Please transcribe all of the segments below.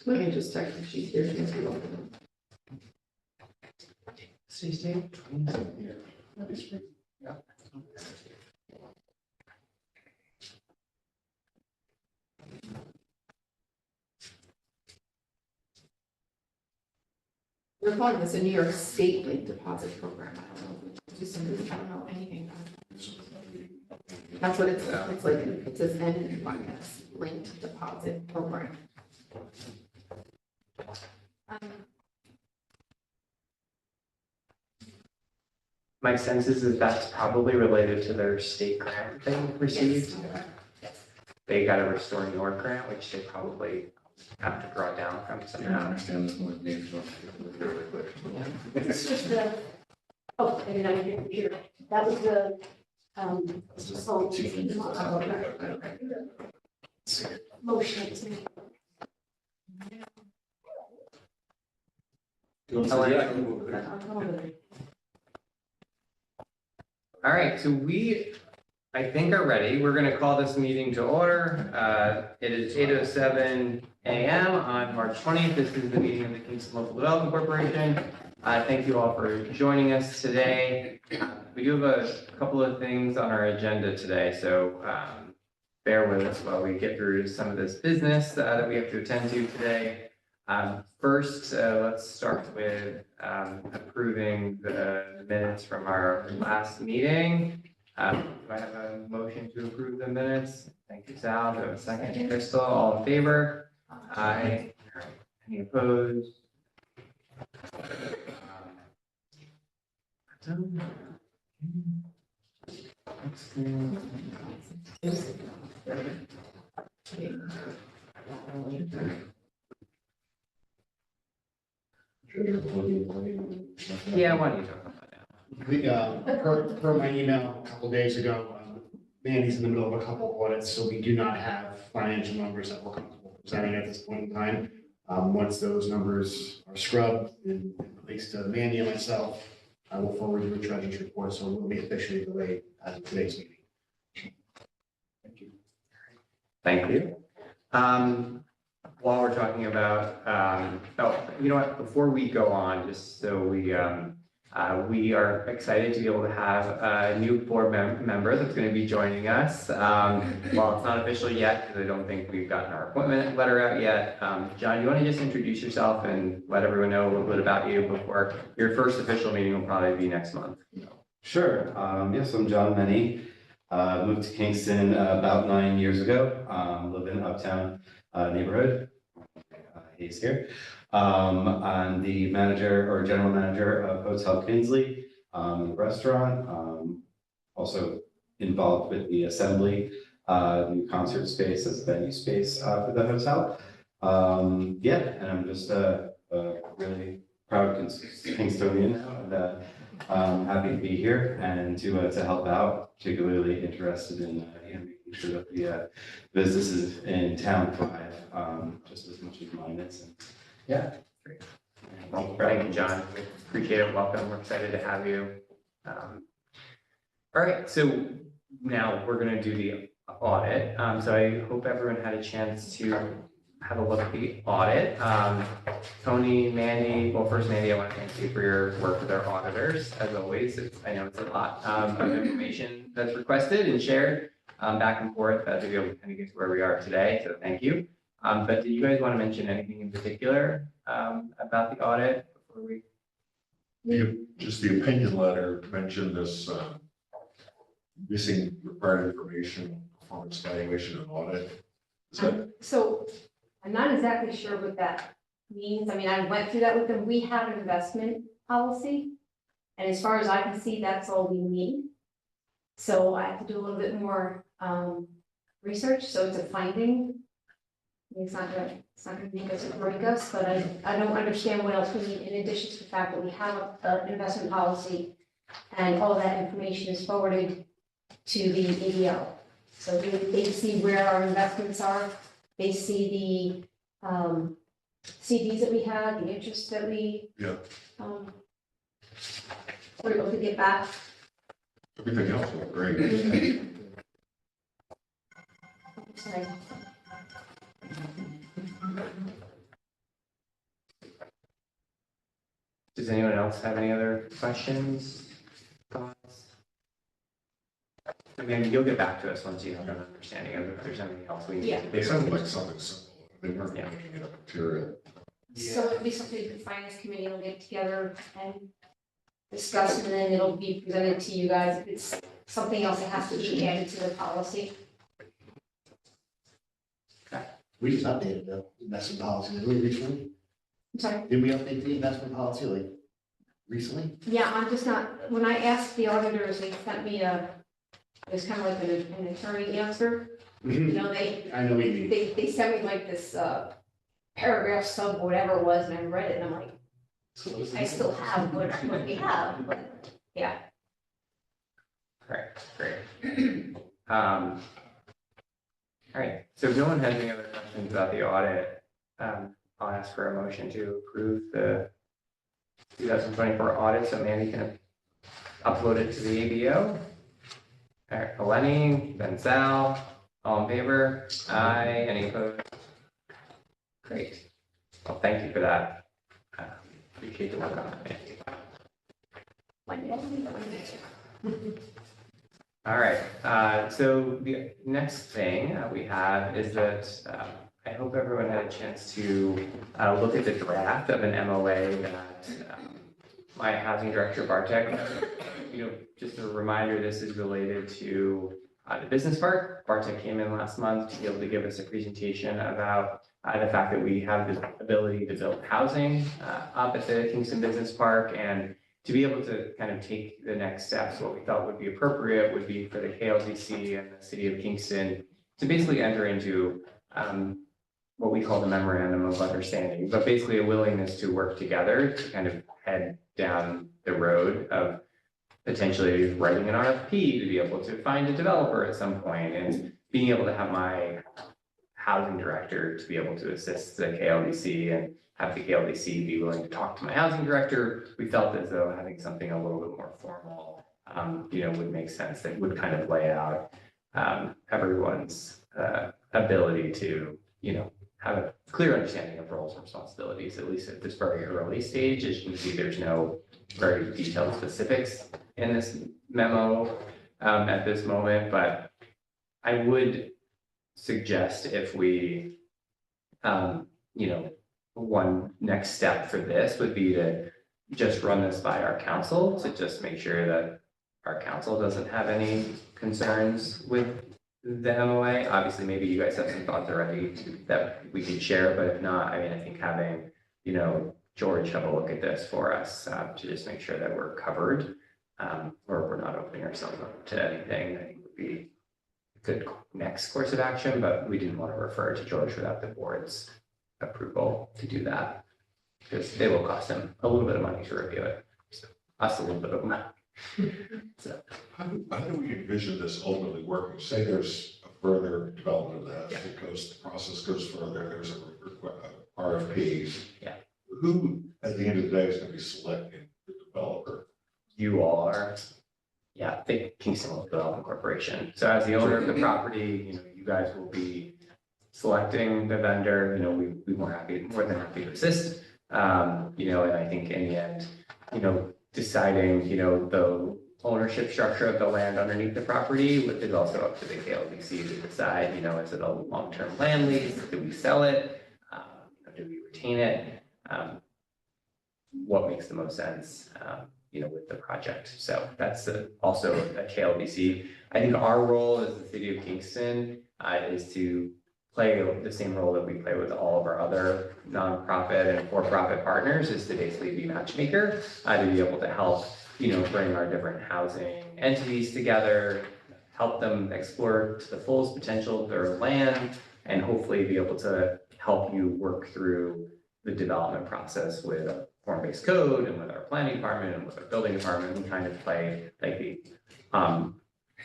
Let me just check if she's here. Stay. We're calling this a New York State link deposit program. I don't know if it's just something, I don't know anything. That's what it's like, it says NYS linked deposit program. My sense is that that's probably related to their state grant they received. They got a Restore New York grant, which they probably have to draw down from I somehow. understand this one name. It's just the, oh, I did not hear computer. That was the, so, motion to me. All right, so we, I think, are ready. We're going to call this meeting to order. It is 8:07 a.m. on March 20th. This is the meeting of the Kingston Local Development Corporation. Thank you all for joining us today. We do have a couple of things on our agenda today, so bear with us while we get through some of this business that we have to attend to today. First, let's start with approving the minutes from our last meeting. Do I have a motion to approve the minutes? Thank you, Sal. Do I have a second? Crystal, all in favor? Aye. Any opposed? Yeah, why don't you talk about that? We, per my email a couple days ago, Mandy's in the middle of a couple of audits, so we do not have financial numbers that we're comfortable presenting at this point in time. Once those numbers are scrubbed and released to Mandy and myself, I will forward you a treasurer's report, so we'll be officially delayed as of today's meeting. Thank you. Thank you. While we're talking about, you know what, before we go on, just so we are excited to be able to have a new board member that's going to be joining us. While it's not official yet, because I don't think we've gotten our appointment letter out yet. John, you want to just introduce yourself and let everyone know a little bit about you before your first official meeting will probably be next month. Sure. Yes, I'm John Menny. Moved to Kingston about 9 years ago. Live in Uptown neighborhood. He's here. I'm the manager or general manager of Hotel Kinsley, the restaurant. Also involved with the assembly, new concert space as a venue space for the hotel. Yeah, and I'm just a really proud Kingstonian now, and happy to be here and to help out. Particularly interested in making sure that the businesses in town thrive just as much as mine is. And yeah, Great. Well, thank you, John. We appreciate it. Welcome. We're excited to have you. All right, so now we're going to do the audit. So I hope everyone had a chance to have a look at the audit. Tony, Mandy, well, first, Mandy, I want to thank you for your work with our auditors. As always, I know it's a lot of information that's requested and shared back and forth to be able to kind of get to where we are today. So thank you. But do you guys want to mention anything in particular about the audit before we? Just the opinion letter mentioned this missing required information, performance evaluation and audit. Is that, So I'm not exactly sure what that means. I mean, I went through that with them. We have an investment policy. And as far as I can see, that's all we need. So I have to do a little bit more research. So it's a finding. It's not gonna make us break us, but I don't understand what else we need in addition to the fact that we have an investment policy and all that information is forwarded to the ADL. So they see where our investments are, they see the CDs that we had, the interest that we were able to get back. everything else was great. Right. Does anyone else have any other questions, thoughts? I mean, you'll get back to us once you have an understanding of if there's anything else we need Yeah. to It do. sounded like something simple. They weren't Yeah. looking at material. So it'll be something the finance committee will get together and discuss, and then it'll be presented to you guys. If it's something else that has to be added to the policy. We just updated the investment policy, did we recently? I'm sorry. Did we update the investment policy like recently? Yeah, I'm just not, when I asked the auditors, they sent me it was kind of like an attorney answer. You know, I know what you mean. they sent me like this, paragraph sub, whatever it was, and I read it, and I'm like, I still have what we have, but, yeah. Great. All right, so if no one has any other questions about the audit, I'll ask for a motion to approve the 2024 audit, so Mandy can upload it to the ABO. All right, Eleni, then Sal, all in favor? Aye, any opposed? Great. Well, thank you for that. Appreciate the work on it. All right, so the next thing we have is that I hope everyone had a chance to look at the draft of an MOA that my housing director Bartek, just a reminder, this is related to the business park. Bartek came in last month to be able to give us a presentation about the fact that we have the ability to build housing up at the Kingston Business Park, and to be able to kind of take the next steps, what we thought would be appropriate would be for the KLDC and the city of Kingston to basically enter into what we call the memorandum of understanding, but basically a willingness to work together to kind of head down the road of potentially writing an RFP to be able to find a developer at some point, and being able to have my housing director to be able to assist the KLDC and have the KLDC be willing to talk to my housing director. We felt as though having something a little bit more formal, would make sense. That would kind of lay out everyone's ability to, have a clear understanding of roles and responsibilities, at least at this very early stage. As you can see, there's no very detailed specifics in this memo at this moment, but I would suggest if we, one next step for this would be to just run this by our council to just make sure that our council doesn't have any concerns with the MOA. Obviously, maybe you guys have some thoughts already that we could share, but if not, I think having, George have a look at this for us to just make sure that we're covered, or we're not opening ourselves up to anything, I think would be a good next course of action, but we didn't want to refer to George without the board's approval to do that, because it will cost him a little bit of money to review it, us a little bit of money. So. How do we envision this ultimately working? Say there's a further development of the house, the process goes further, there's a RFP. Yeah. Who, at the end of the day, is going to be selecting the developer? You are, the Kingston Local Development Corporation. So as the owner of the property, you guys will be selecting the vendor. We'd be more than happy to assist. And I think in the end, deciding, the ownership structure of the land underneath the property is also up to the KLDC to decide, is it a long-term land lease? Do we sell it? Do we retain it? What makes the most sense, with the project. So that's also a KLDC. I think our role as the city of Kingston is to play the same role that we play with all of our other nonprofit and for-profit partners, is to basically be matchmaker, to be able to help, bring our different housing entities together, help them explore to the fullest potential of their land, and hopefully be able to help you work through the development process with a form-based code and with our planning department and with our building department. We kind of play like the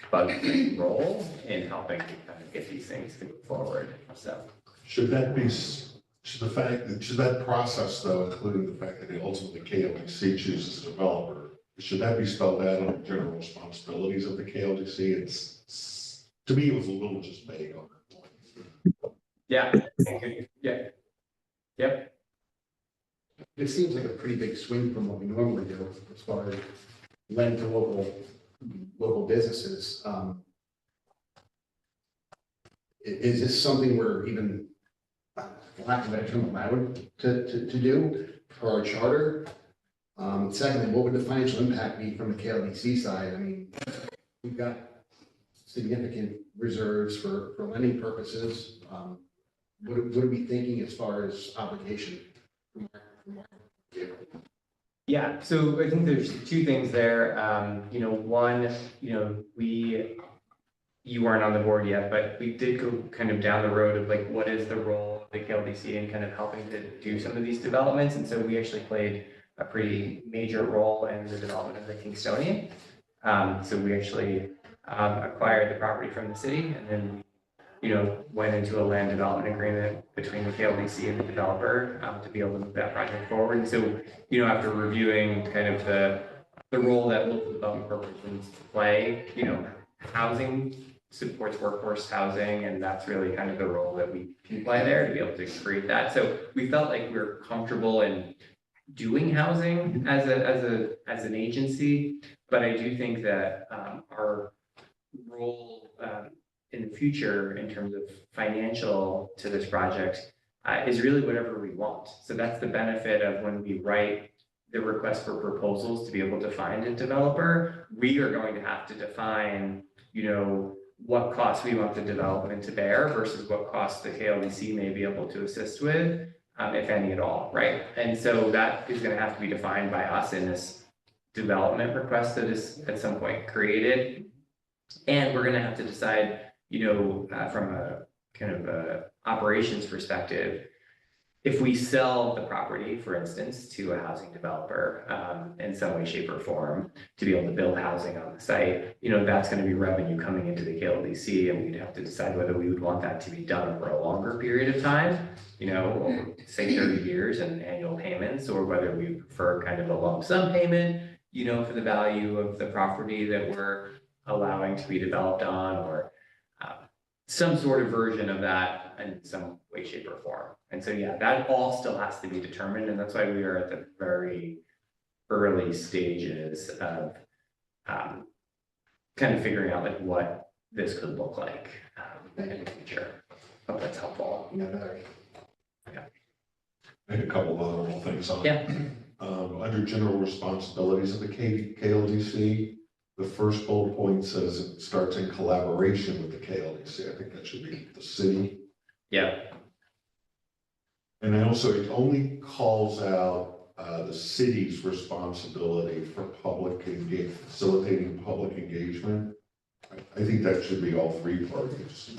bug role in helping to kind of get these things to move forward. So Should that process though, including the fact that it ultimately KLDC chooses a developer, should that be spelled out on the general responsibilities of the KLDC? To me, it was a little just vague on that point. Yeah, yeah, yep, It seems like a pretty big swing from what we normally do as far as lend to local businesses. Is this something we're even, for lack of a better term, allowed to do for our charter? Secondly, what would the financial impact be from the KLDC side? I mean, we've got significant reserves for lending purposes. What are we thinking as far as obligation? yeah, so I think there's two things there, one, you weren't on the board yet, but we did go kind of down the road of like, what is the role of the KLDC in kind of helping to do some of these developments, and so we actually played a pretty major role in the development of the Kingstonian. So we actually acquired the property from the city, and then went into a land development agreement between the KLDC and the developer to be able to move that project forward. And so, after reviewing kind of the role that local development corporations play, housing supports workforce housing, and that's really kind of the role that we can play there to be able to create that. So we felt like we were comfortable in doing housing as an agency, but I do think that our role in the future in terms of financial to this project is really whatever we want. So that's the benefit of when we write the request for proposals to be able to find a developer. We are going to have to define, what costs we want the development to bear versus what costs the KLDC may be able to assist with, if any at all, right? And so that is going to have to be defined by us in this development request that is at some point created. And we're going to have to decide, from a kind of a operations perspective, if we sell the property, for instance, to a housing developer in some way, shape, or form to be able to build housing on the site, that's going to be revenue coming into the KLDC, and we'd have to decide whether we would want that to be done over a longer period of time, over, say 30 years and annual payments, or whether we prefer kind of a lump sum payment, for the value of the property that we're allowing to be developed on, or some sort of version of that in some way, shape, or form. And so, yeah, that all still has to be determined, and that's why we are at the very early stages of kind of figuring out like what this could look like in the future. Hope that's helpful. I had a couple of other little things on. Yeah. Under general responsibilities of the KLDC, the first bullet point says it starts in collaboration with the KLDC. I think that should be the city. Yeah. And then also, it only calls out the city's responsibility for facilitating public engagement. I think that should be all three parties'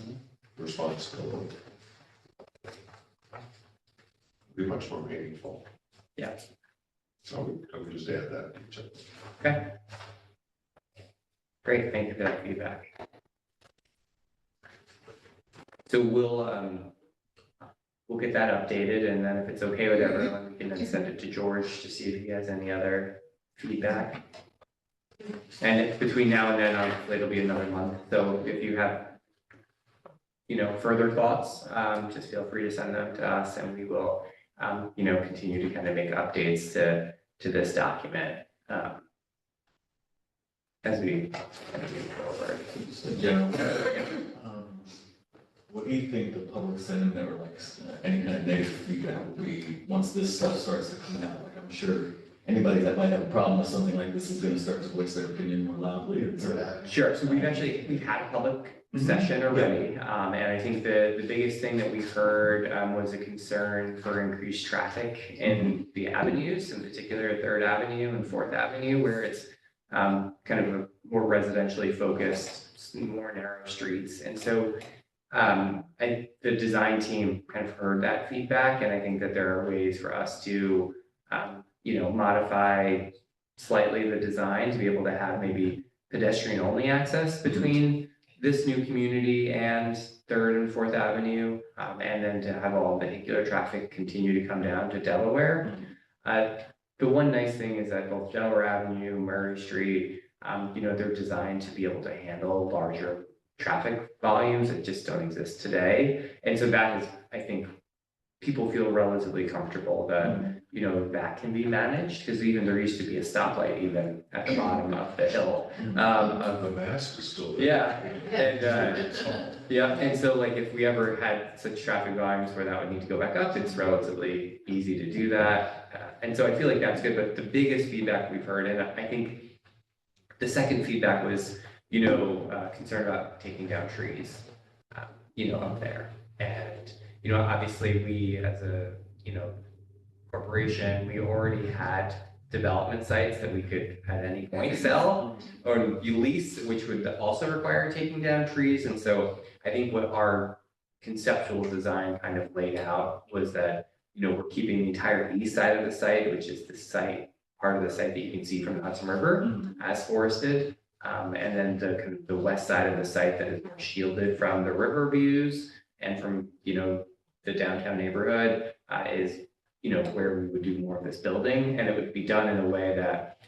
responsibility. Be much more meaningful. Yeah. So I would just add that. Okay. Great, thank you for that feedback. So we'll get that updated, and then if it's okay with everyone, we can then send it to George to see if he has any other feedback. And if between now and then, obviously it'll be another month, so if you have, further thoughts, just feel free to send them to us, and we will, continue to kind of make updates to this document. As we kind of move forward. Just in general, what do you think the public sentiment or like any kind of negative feedback will be once this stuff starts to come out? Like, I'm sure anybody that might have a problem with something like this is going to start to voice their opinion more loudly. Sure. So we've had a public session already, and I think the biggest thing that we heard was a concern for increased traffic in the avenues, in particular 3rd Avenue and 4th Avenue, where it's kind of a more residentially focused, more narrow streets. And so the design team kind of heard that feedback, and I think that there are ways for us to, modify slightly the design to be able to have maybe pedestrian only access between this new community and 3rd and 4th Avenue, and then to have all vehicular traffic continue to come down to Delaware. The one nice thing is that both Delaware Avenue, Murray Street, they're designed to be able to handle larger traffic volumes that just don't exist today. And so that is, I think, people feel relatively comfortable that, you know, that can be managed, because even there used to be a stoplight even at the bottom of the hill. The mask is still there. Yeah, and, yeah, and so like if we ever had such traffic volumes where that would need to go back up, it's relatively easy to do that. And so I feel like that's good, but the biggest feedback we've heard, and I think the second feedback was, you know, concern about taking down trees, you know, up there. And, you know, obviously we as a, you know, corporation, we already had development sites that we could at any point sell or you lease, which would also require taking down trees. And so I think what our conceptual design kind of laid out was that, you know, we're keeping the entire east side of the site, which is the site, part of the site that you can see from the Hudson River as forested. And then the west side of the site that is shielded from the river views and from, you know, the downtown neighborhood is, you know, where we would do more of this building, and it would be done in a way that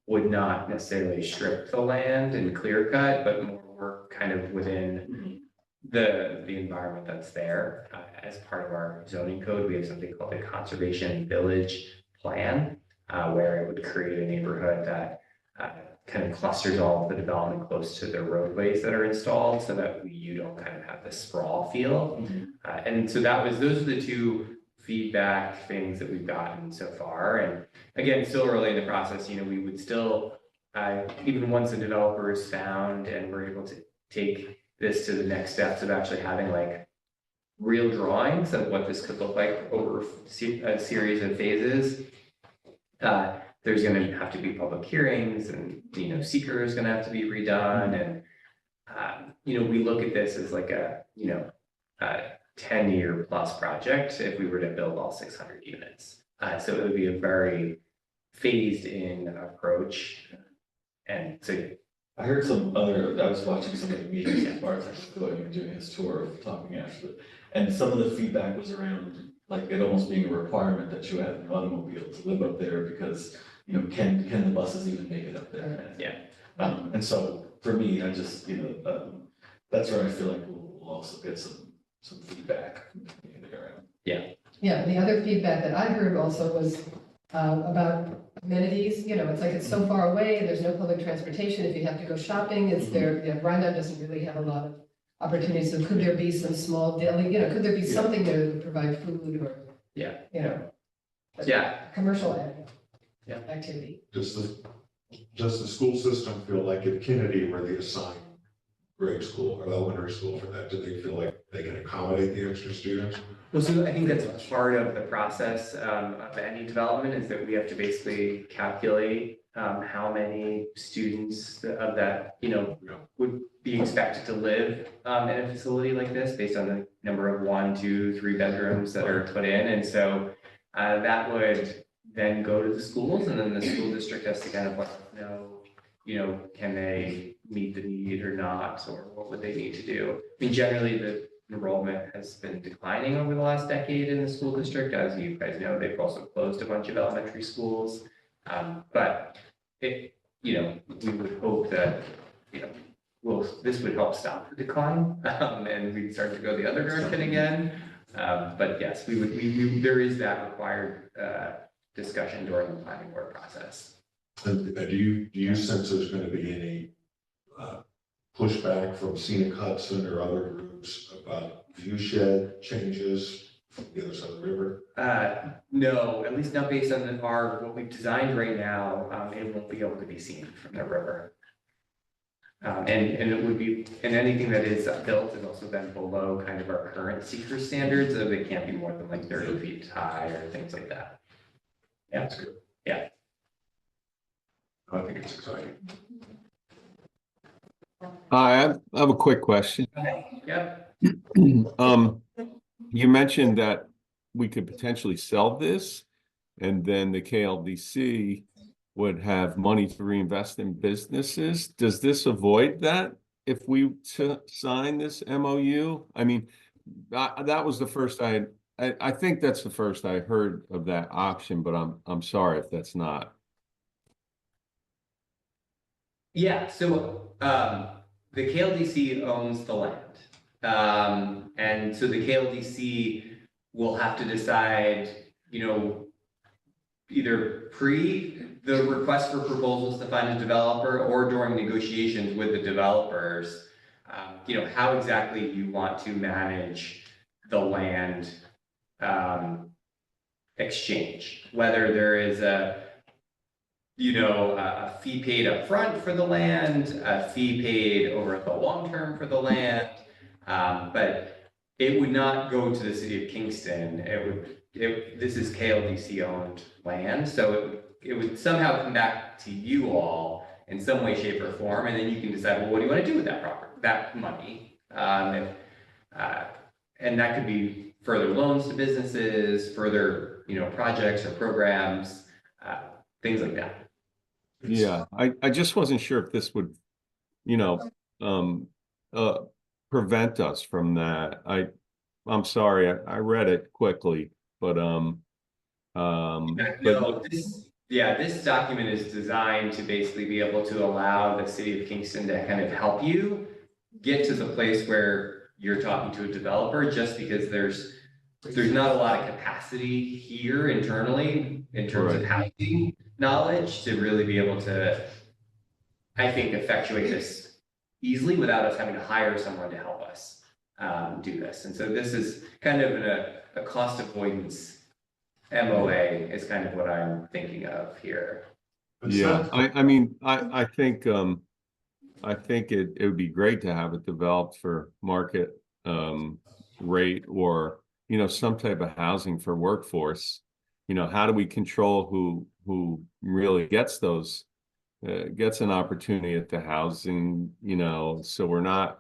would not necessarily strip the land and clear cut, but more work kind of within the environment that's there. As part of our zoning code, we have something called a conservation village plan, where it would create a neighborhood that kind of clusters all of the development close to the roadways that are installed, so that you don't kind of have the sprawl feel. And so those are the two feedback things that we've gotten so far. And again, still early in the process, you know, we would still, even once the developer is found and we're able to take this to the next steps of actually having like real drawings of what this could look like over a series of phases. There's going to have to be public hearings, and, you know, seeker is going to have to be redone. And, you know, we look at this as like a, you know, 10-year plus project if we were to build all 600 units. So it would be a very phased in approach. And so I heard I was watching some of the meetings as Mark's actually going and doing his tour of Talking Ashford. And some of the feedback was around like it almost being a requirement that you have an automobile to live up there because, you know, can the buses even make it up there? Yeah. And so for me, I just, you know, that's where I feel like we'll also get some feedback from the community around. Yeah, the other feedback that I heard also was about amenities. You know, it's like it's so far away, there's no public transportation. If you have to go shopping, it's there, you know, Rhinedown doesn't really have a lot of opportunities. So could there be some small daily, you know, could there be something there that would provide food or, you know, commercial activity? Does the school system feel like if Kennedy were the assigned grade school or elementary school for that, do they feel like they can accommodate the extra students? Well, so I think that's part of the process of any development, is that we have to basically calculate how many students of that, you know, would be expected to live in a facility like this based on the number of 1, 2, 3 bedrooms that are put in. And so that would then go to the schools, and then the school district has to kind of let us know, you know, can they meet the need or not, or what would they need to do? I mean, generally the enrollment has been declining over the last decade in the school district. As you guys know, they've also closed a bunch of elementary schools. But it, you know, we would hope that, you know, this would help stop the decline, and we'd start to go the other direction again. But yes, there is that required discussion during the planning board process. And do you sense there's going to be any pushback from Scenic Hudson or other groups about view shed changes from the other side of the river? No, at least not based on what we've designed right now. It won't be able to be seen from the river. And it would be, and anything that is built is also then below kind of our current seeker standards, so they can't be more than like 30 feet high or things like that. Yeah, That's good. Yeah. I think it's exciting. Hi, I have a quick question. Yep. You mentioned that we could potentially sell this, and then the KLDC would have money to reinvest in businesses. Does this avoid that if we sign this MOU? I mean, that was the first I think that's the first I heard of that option, but I'm sorry if that's not. Yeah, so the KLDC owns the land. And so the KLDC will have to decide, either pre the request for proposals to find a developer or during negotiations with the developers, how exactly you want to manage the land exchange, whether there is a fee paid up front for the land, a fee paid over the long term for the land. But it would not go to the city of Kingston. This is KLDC owned land, so it would somehow come back to you all in some way, shape, or form, and then you can decide, well, what do you want to do with that money? And that could be further loans to businesses, further, projects or programs, things like that. Yeah, I just wasn't sure if this would, prevent us from that. I'm sorry, I read it quickly, but this document is designed to basically be able to allow the city of Kingston to kind of help you get to the place where you're talking to a developer, just because there's not a lot of capacity here internally in terms of housing knowledge to really be able to, I think, effectuate this easily without us having to hire someone to help us do this. And so this is kind of a cost avoidance MOA is kind of what I'm thinking of here. yeah, I think it would be great to have it developed for market rate, or some type of housing for workforce. How do we control who really gets those gets an opportunity at the housing, so we're not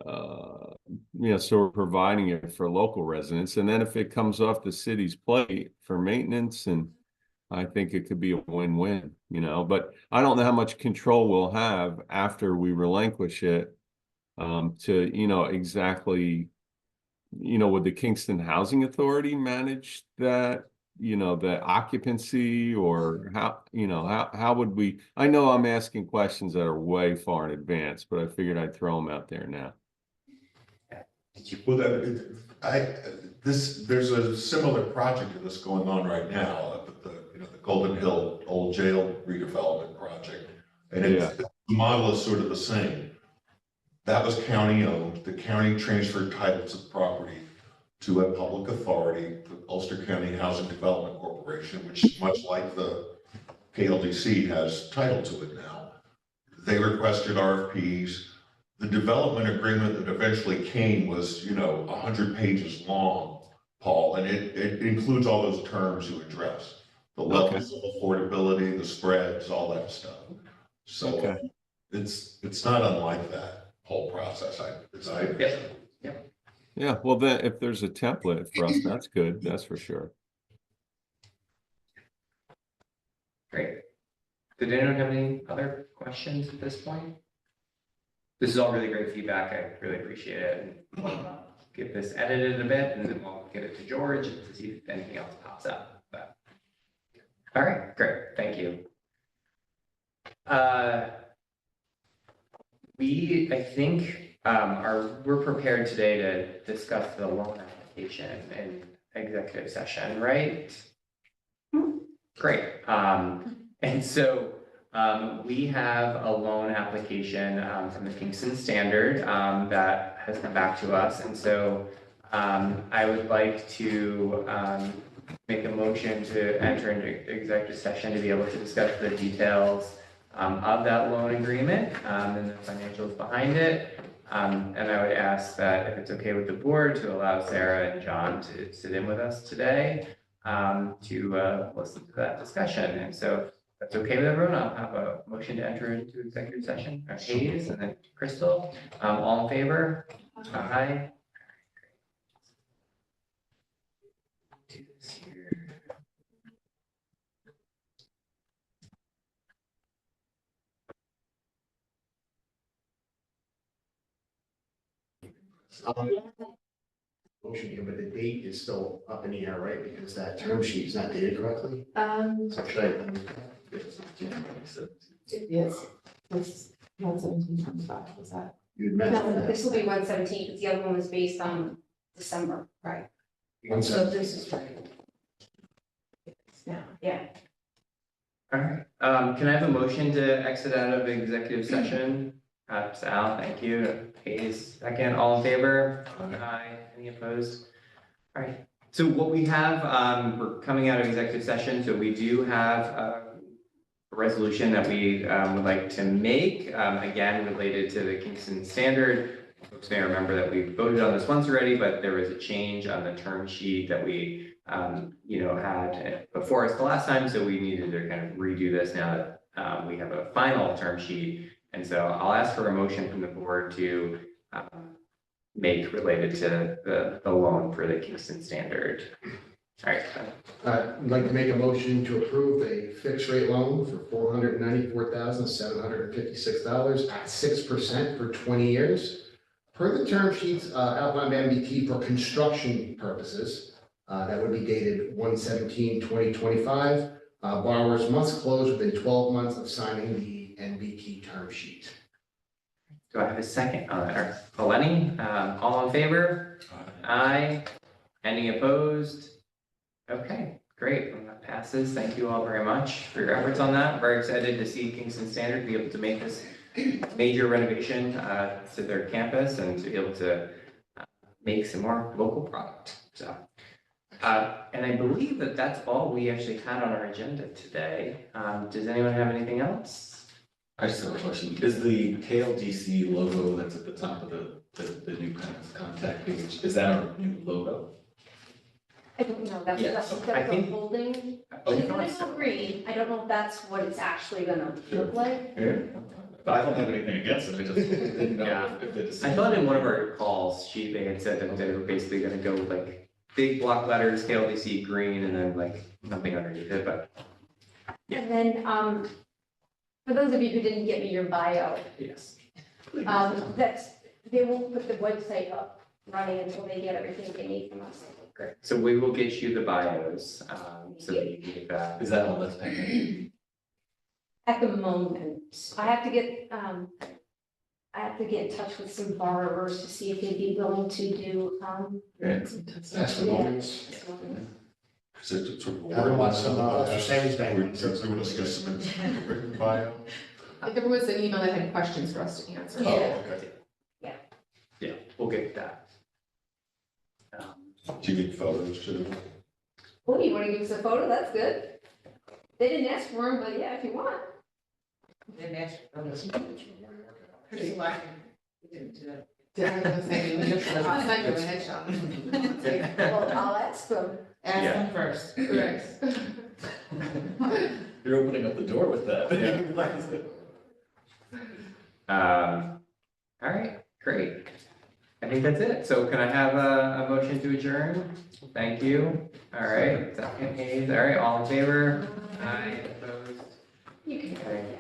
so we're providing it for local residents, and then if it comes off the city's plate for maintenance, and I think it could be a win-win, but I don't know how much control we'll have after we relinquish it to, exactly, would the Kingston Housing Authority manage that, the occupancy, or how would we, I know I'm asking questions that are way far in advance, but I figured I'd throw them out there now. Well, there's a similar project to this going on right now up at the Golden Hill Old Jail redevelopment project. And the model is sort of the same. That was county owned. The county transferred titles of property to a public authority, the Ulster County Housing Development Corporation, which, much like the KLDC, has title to it now. They requested RFPs. The development agreement that eventually came was, 100 pages long, Paul, and it includes all those terms you addressed, the levels of affordability, the spreads, all that stuff. So it's not unlike that whole process. Yeah, well, then if there's a template for us, that's good. That's for sure. Great. Did anyone have any other questions at this point? This is all really great feedback. I really appreciate it. And we'll get this edited a bit, and then we'll get it to George to see if anything else pops up. But all right, great. Thank you. I think we're prepared today to discuss the loan application in executive session, right? Great. And so we have a loan application from the Kingston Standard that has come back to us. And so I would like to make a motion to enter into executive session to be able to discuss the details of that loan agreement and the financials behind it. And I would ask that if it's okay with the board to allow Sarah and John to sit in with us today to listen to that discussion. And so if that's okay with everyone, I'll have a motion to enter into executive session. Hayes and then Crystal, all in favor? Aye. Do this here. Motion here, but the date is still up in the air, right? Because that term sheet is not dated correctly. So should I? Yes. 117.25, was that? You had mentioned No, that. this will be 117, because the other one was based on December. Right. One So second. this is right. Yeah. Yeah. All right, can I have a motion to exit out of executive session? Sal, thank you. Hayes, second, all in favor? Aye. Any opposed? All right, so what we have, we're coming out of executive session, so we do have a resolution that we would like to make, again, related to the Kingston standard. Folks may remember that we voted on this once already, but there was a change on the term sheet that we, had before us the last time, so we needed to kind of redo this now that we have a final term sheet. And so I'll ask for a motion from the board to make related to the loan for the Kingston standard. All right, I'd like to make a motion to approve a fixed rate loan for $494,756 at 6% for 20 years. Per the term sheets outlined by MBT for construction purposes, that would be dated 1/17/2025. Borrowers must close within 12 months of signing the MBT term sheet. do I have a second on that? Eleni, all in favor? Aye. Any opposed? Okay, great, and that passes. Thank you all very much for your efforts on that. Very excited to see Kingston Standard be able to make this major renovation to their campus and to be able to make some more local product, so. And I believe that that's all we actually had on our agenda today. Does anyone have anything else? I just have a question. Is the KLDC logo that's at the top of the new kind of contact page, is that our new logo? I don't know, that's, Yeah, that's, okay. I that's a think- holding, it's gonna go green, I don't know if that's what it's actually gonna look like. Yeah. But I don't have anything against it, I just didn't know Yeah. if it's. I thought in one of our calls, they had said that they were basically gonna go with like big block letters, KLDC green, and then like nothing underneath it, but And then, for those of you who didn't get me your bio, yes. they won't put the website up running until they get everything they need from us. Great, so we will get you the bios, so that you can get that. Is that all that's pending? At the moment, I have to get in touch with some borrowers to see if they'd be willing to do, That's the moments. Is it sort of? I don't want some, Ulster Savings Bank. We're doing a specimen written bio. There was an email that had questions for us to answer. Oh, okay. Yeah, we'll get that. Do you need photos too? Oh, you wanna give us a photo? That's good. They didn't ask for them, but yeah, if you want. Pretty lucky. We didn't do that. Yeah, I was gonna say, I'll send you a headshot. Well, I'll ask them. Ask Yeah. them first. Correct. You're opening up the door with that. All right, great. I think that's it. So can I have a motion to adjourn? Thank you. All right, second, Hayes. All right, all in favor? Aye, opposed? You can. Okay.